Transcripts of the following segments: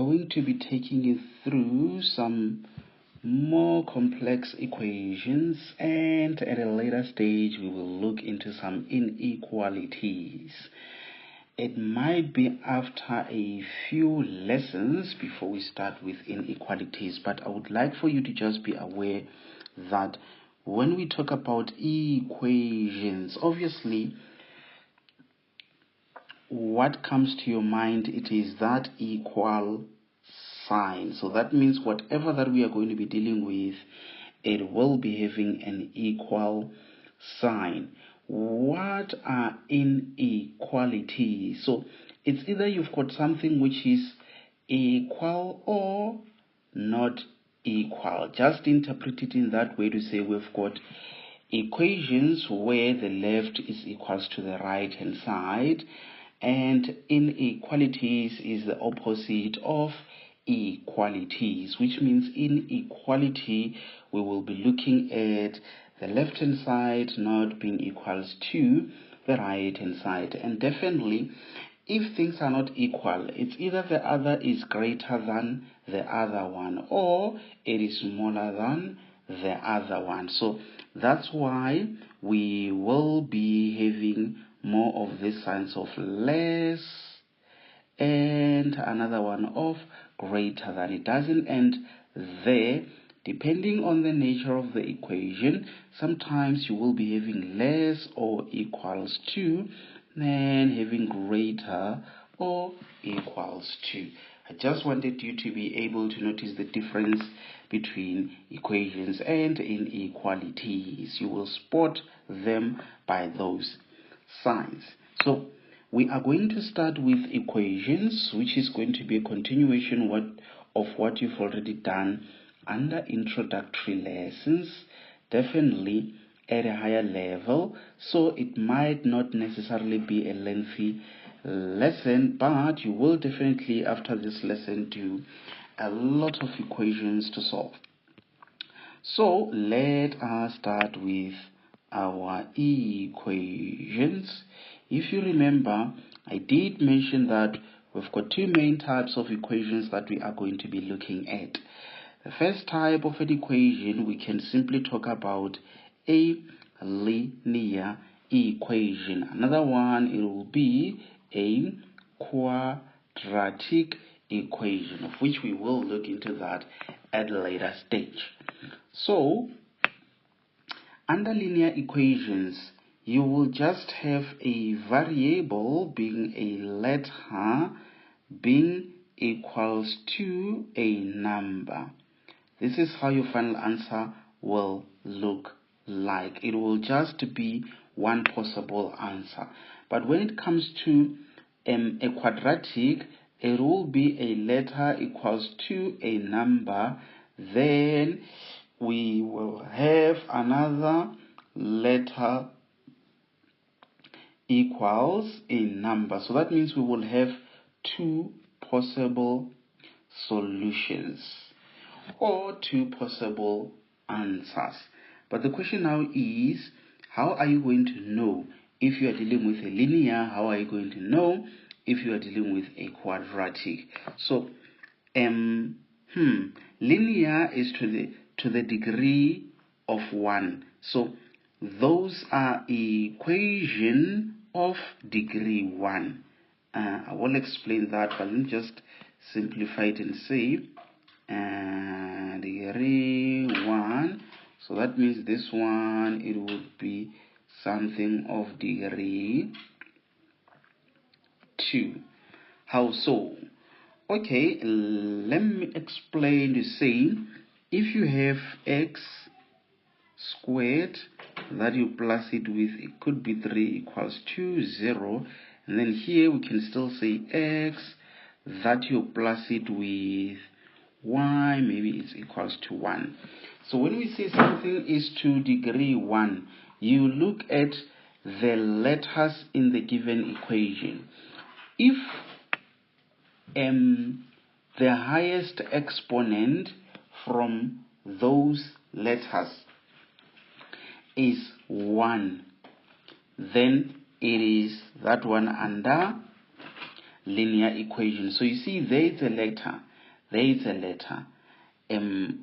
going to be taking you through some more complex equations, and at a later stage we will look into some inequalities. It might be after a few lessons before we start with inequalities, but I would like for you to just be aware that when we talk about equations, obviously what comes to your mind, it is that equal sign. So that means whatever that we are going to be dealing with, it will be having an equal sign. What are inequalities? So it's either you've got something which is equal or not equal. Just interpret it in that way to say we've got equations where the left is equals to the right hand side, and inequalities is the opposite of equalities, which means in equality we will be looking at the left hand side not being equals to the right hand side. And definitely if things are not equal, it's either the other is greater than the other one or it is smaller than the other one. So that's why we will be having more of these signs of less and another one of greater than. It doesn't end there. Depending on the nature of the equation, sometimes you will be having less or equals to, then having greater or equals to. I just wanted you to be able to notice the difference between equations and inequalities. You will spot them by those signs. So we are going to start with equations, which is going to be a continuation of what you've already done under introductory lessons, definitely at a higher level. So it might not necessarily be a lengthy lesson, but you will definitely after this lesson do a lot of equations to solve. So let us start with our equations. If you remember, I did mention that we've got two main types of equations that we are going to be looking at. The first type of an equation, we can simply talk about a linear equation. Another one, it will be a quadratic equation, of which we will look into that at a later stage. So under linear equations, you will just have a variable being a letter being equals to a number. This is how your final answer will look like. It will just be one possible answer. But when it comes to a quadratic, it will be a letter equals to a number. Then we will have another letter equals a number. So that means we will have two possible solutions or two possible answers. But the question now is, how are you going to know if you are dealing with a linear? How are you going to know if you are dealing with a quadratic? So linear is to the degree of 1. So those are equation of degree 1. I will explain that, but let me just simplify it and say degree 1. So that means this one, it would be something of degree 2. How so? Okay, let me explain to say, if you have x squared that you plus it with, it could be 3 equals to 0, and then here we can still say x that you plus it with y, maybe it's equals to 1. So when we say something is to degree 1, you look at the letters in the given equation. If the highest exponent from those letters is 1, then it is that one under linear equation. So you see there is a letter. there is a letter.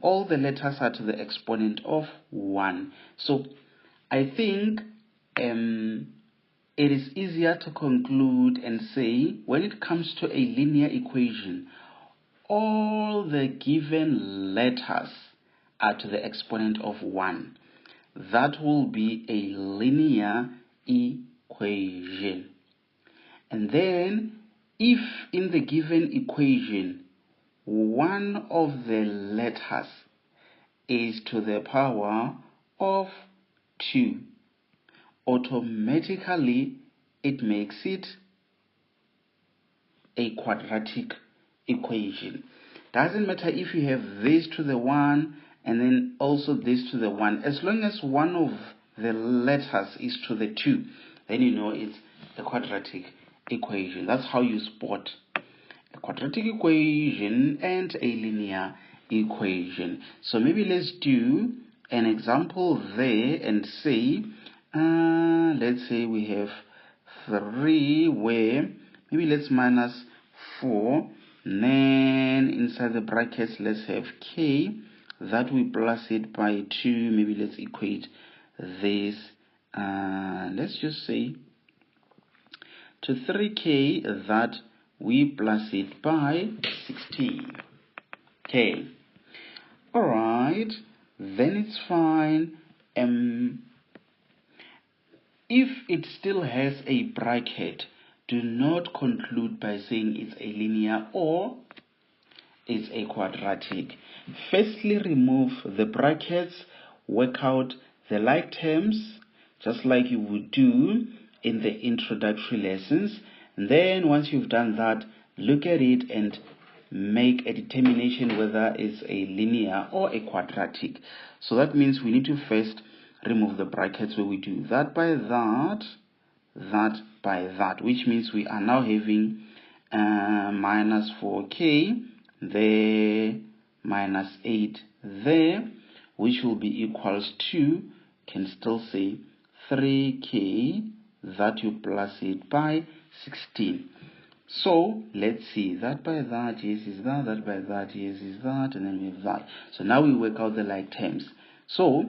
All the letters are to the exponent of 1. So I think it is easier to conclude and say, when it comes to a linear equation, all the given letters are to the exponent of 1. That will be a linear equation. And then, if in the given equation, one of the letters is to the power of 2, automatically it makes it a quadratic equation. Doesn't matter if you have this to the 1 and then also this to the 1. As long as one of the letters is to the 2, then you know it's a quadratic equation. That's how you spot a quadratic equation and a linear equation. So maybe let's do an example there and say, let's say we have 3 where maybe let's minus 4, and then inside the brackets let's have k, that we plus it by 2. Maybe let's equate this, let's just say to 3k, that we plus it by 16. Okay, alright, then it's fine. If it still has a bracket, do not conclude by saying it's a linear or it's a quadratic. Firstly, remove the brackets, work out the like terms, just like you would do in the introductory lessons. And then once you've done that, look at it and make a determination whether it's a linear or a quadratic. So that means we need to first remove the brackets where we do that by that, that by that, which means we are now having minus 4k there, minus 8 there, which will be equals to, can still say 3k, that you plus it by 16. So let's see, that by that, yes, is that by that, yes, is that, and then we have that. So now we work out the like terms. So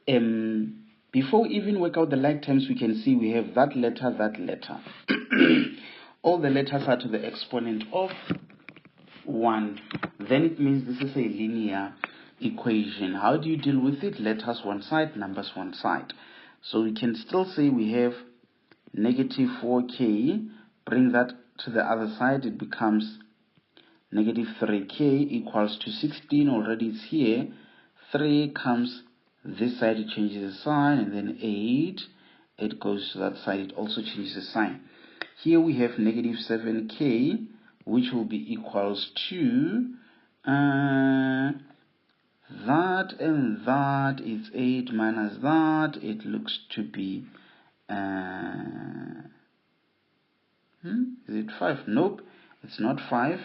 before we even work out the like terms, we can see we have that letter, that letter. All the letters are to the exponent of 1. Then it means this is a linear equation. How do you deal with it? Letters one side, numbers one side. So we can still say we have negative 4k, bring that to the other side, it becomes negative 3k equals to 16. Already it's here. 3 comes this side, it changes the sign, and then 8, it goes to that side, it also changes the sign. Here we have negative 7k, which will be equals to that and that is 8 minus that. It looks to be is it 5? Nope, it's not 5,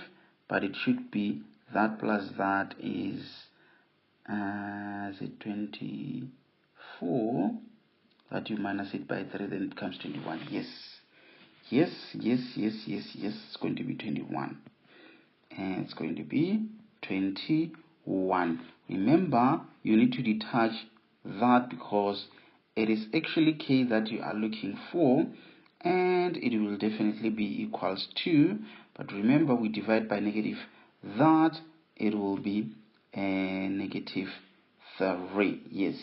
but it should be that plus that is it 24, that you minus it by 3, then it becomes 21. Yes, it's going to be 21, and it's going to be 21. Remember, you need to detach that because it is actually k that you are looking for, and it will definitely be equals to, but remember we divide by negative that, it will be negative 3. Yes,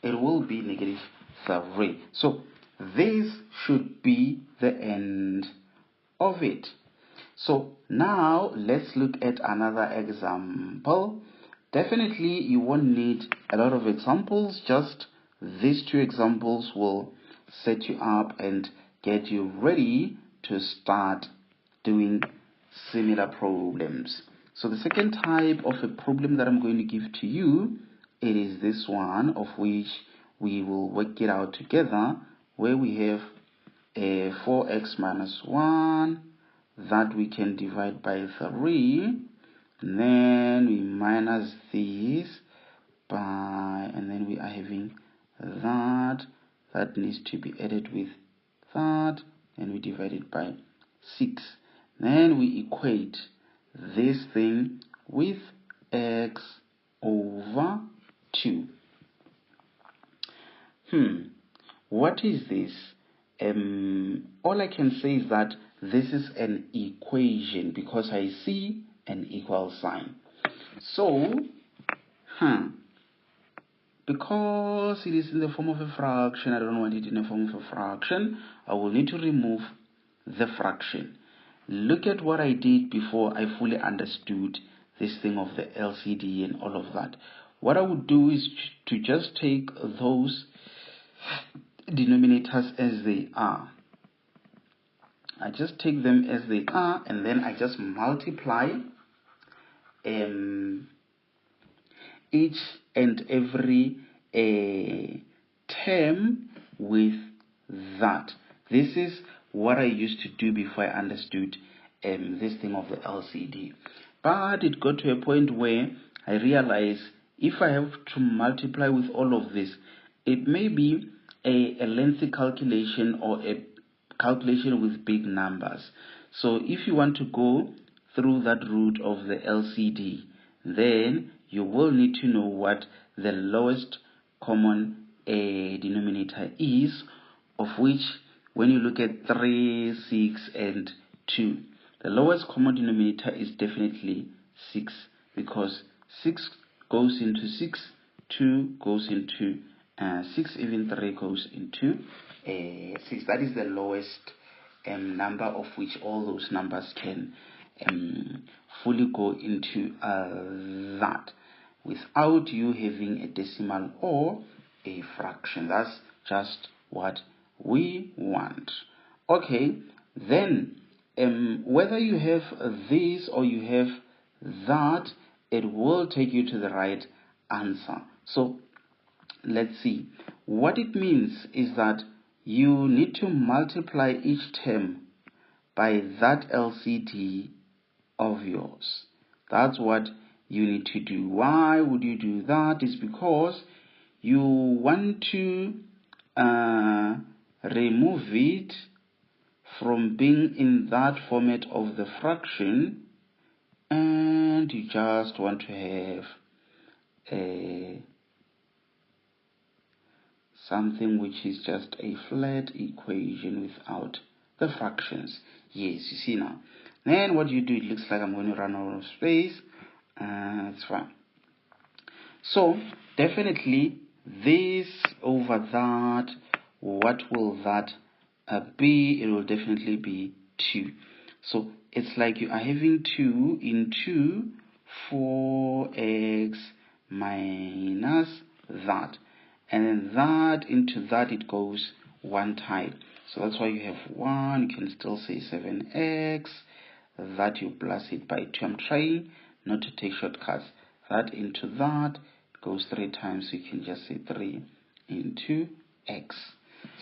it will be negative 3. So this should be the end of it. So now let's look at another example. Definitely you won't need a lot of examples, just these 2 examples will set you up and get you ready to start doing similar problems. So the second type of a problem that I'm going to give to you, it is this one, of which we will work it out together, where we have a 4x minus 1 that we can divide by 3, and then we minus this by, and then we are having that needs to be added with that, and we divide it by 6. Then we equate this thing with x over 2. What is this? All I can say is that this is an equation because I see an equal sign. So, because it is in the form of a fraction, I don't want it in the form of a fraction, I will need to remove the fraction. Look at what I did before I fully understood this thing of the LCD and all of that. What I would do is to just take those denominators as they are. I just take them as they are, and then I just multiply each and every term with that. This is what I used to do before I understood this thing of the LCD. But it got to a point where I realized if I have to multiply with all of this, it may be a lengthy calculation or a calculation with big numbers. So if you want to go through that route of the LCD, then you will need to know what the lowest common denominator is, of which when you look at 3, 6, and 2, the lowest common denominator is definitely 6, because 6 goes into 6, 2 goes into 6, even 3 goes into 6. That is the lowest number of which all those numbers can fully go into that without you having a decimal or a fraction. That's just what we want. Okay, then whether you have this or you have that, it will take you to the right answer. So let's see. What it means is that you need to multiply each term by that LCD of yours. That's what you need to do. Why would you do that? Is because you want to remove it from being in that format of the fraction, and you just want to have something which is just a flat equation without the fractions. Yes, you see now. Then what you do, it looks like I'm going to run out of space. It's fine. So definitely this over that, what will that be? It will definitely be 2. So it's like you are having 2 into 4x minus that, and then that into that, it goes one time. So that's why you have 1. You can still say 7x. That you plus it by 2. I'm trying not to take shortcuts. That into that goes 3 times. So you can just say 3 into x.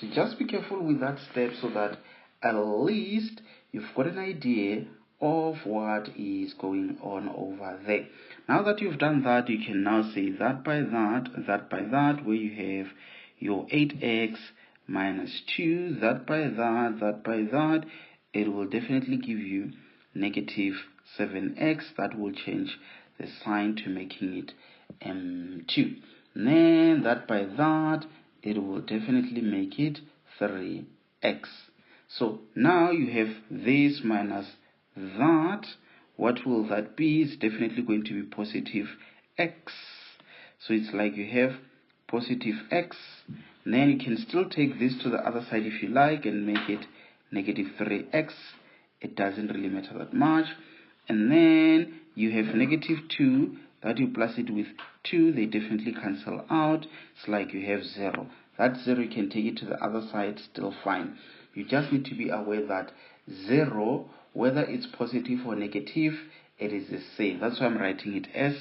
So just be careful with that step so that at least you've got an idea of what is going on over there. Now that you've done that, you can now say that by that, where you have your 8x minus 2, that by that, it will definitely give you negative 7x. That will change the sign to making it 2. Then that by that, it will definitely make it 3x. So now you have this minus that. What will that be? It's definitely going to be positive x. So it's like you have positive x. And then you can still take this to the other side if you like and make it negative 3x. It doesn't really matter that much. And then you have negative 2. That you plus it with 2, they definitely cancel out. It's like you have 0. That 0, you can take it to the other side, still fine. You just need to be aware that 0, whether it's positive or negative, it is the same. That's why I'm writing it as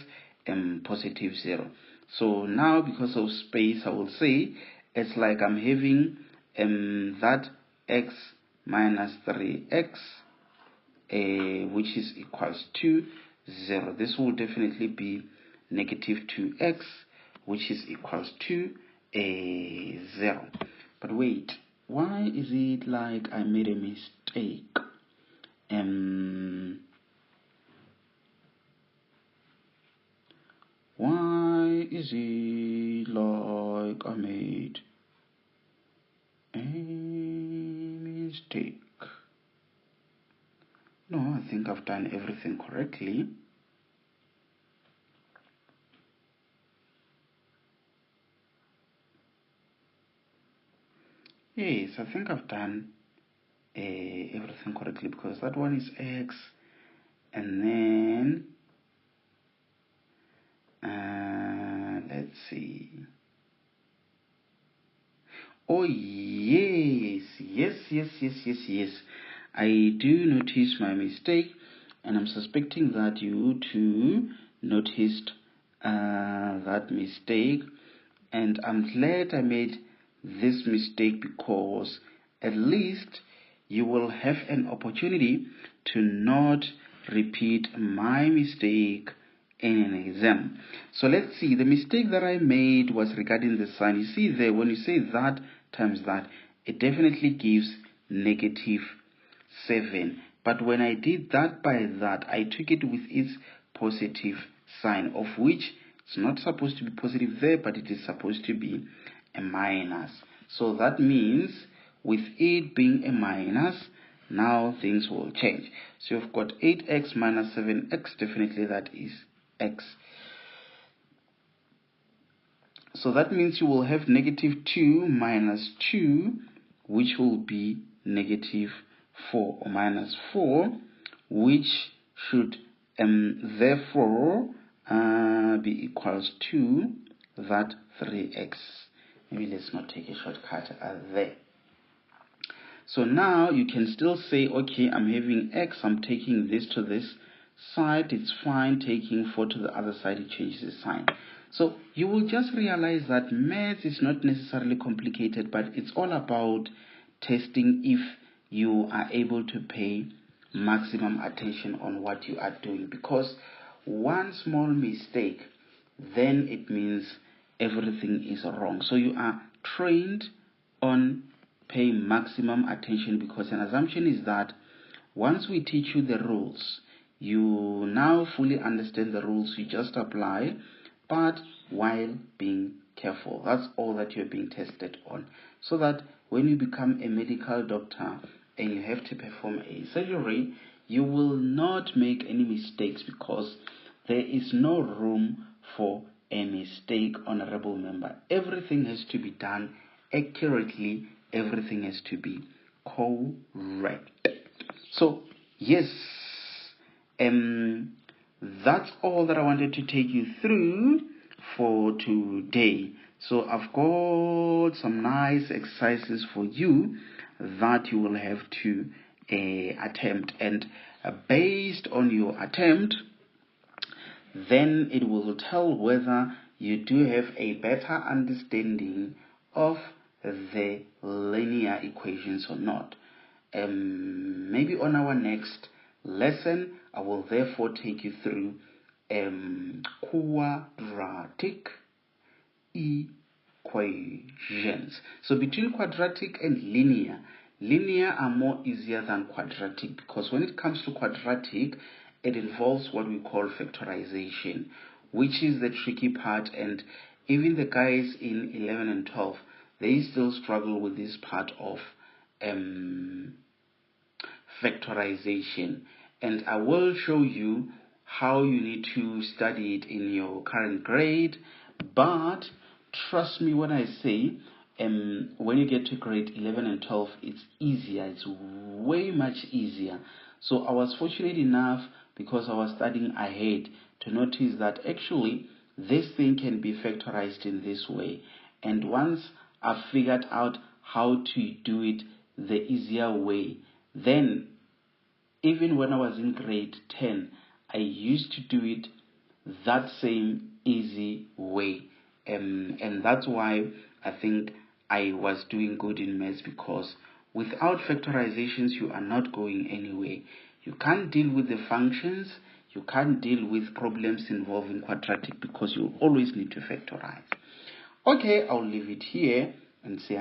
positive 0. So now, because of space, I will say it's like I'm having that x minus 3x, which is equals to 0. This will definitely be negative 2x, which is equals to 0. But wait, why is it like I made a mistake? easy like I made a mistake. No, I think I've done everything correctly. Yes, I think I've done everything correctly, because that one is x, and then let's see. Oh yes, I do notice my mistake, and I'm suspecting that you too noticed that mistake, and I'm glad I made this mistake, because at least you will have an opportunity to not repeat my mistake in an exam. So let's see, the mistake that I made was regarding the sign. You see there, when you say that times that, it definitely gives -7. But when I did that by that, I took it with its positive sign, of which it's not supposed to be positive there, but it is supposed to be a minus. So that means with it being a minus, now things will change. So you've got 8x minus 7x, definitely that is x. So that means you will have -2 minus 2, which will be -4, or minus 4, which should therefore be equals to that 3x. Maybe let's not take a shortcut there. So now you can still say, okay, I'm having x, I'm taking this to this side, it's fine. Taking 4 to the other side, it changes the sign. So you will just realize that maths is not necessarily complicated, but it's all about testing if you are able to pay maximum attention on what you are doing. Because one small mistake, then it means everything is wrong. So you are trained on paying maximum attention, because an assumption is that once we teach you the rules, you now fully understand the rules, you just apply, but while being careful. That's all that you're being tested on. So that when you become a medical doctor and you have to perform a surgery, you will not make any mistakes, because there is no room for a mistake, honorable member. Everything has to be done accurately, everything has to be correct. So yes, that's all that I wanted to take you through for today. So I've got some nice exercises for you that you will have to attempt, and based on your attempt, then it will tell whether you do have a better understanding of the linear equations or not. Maybe on our next lesson, I will therefore take you through quadratic equations. So between quadratic and linear are more easier than quadratic, because when it comes to quadratic, it involves what we call factorization, which is the tricky part, and even the guys in 11 and 12, they still struggle with this part of factorization, and I will show you how you need to study it in your current grade. But trust me when I say when you get to grade 11 and 12, it's easier, it's way much easier. So I was fortunate enough, because I was studying ahead, to notice that actually this thing can be factorized in this way. And once I figured out how to do it the easier way, then even when I was in grade 10, I used to do it that same easy way. And that's why I think I was doing good in maths, because without factorizations, you are not going anywhere. You can't deal with the functions, you can't deal with problems involving quadratic, because you always need to factorize. Okay, I'll leave it here and say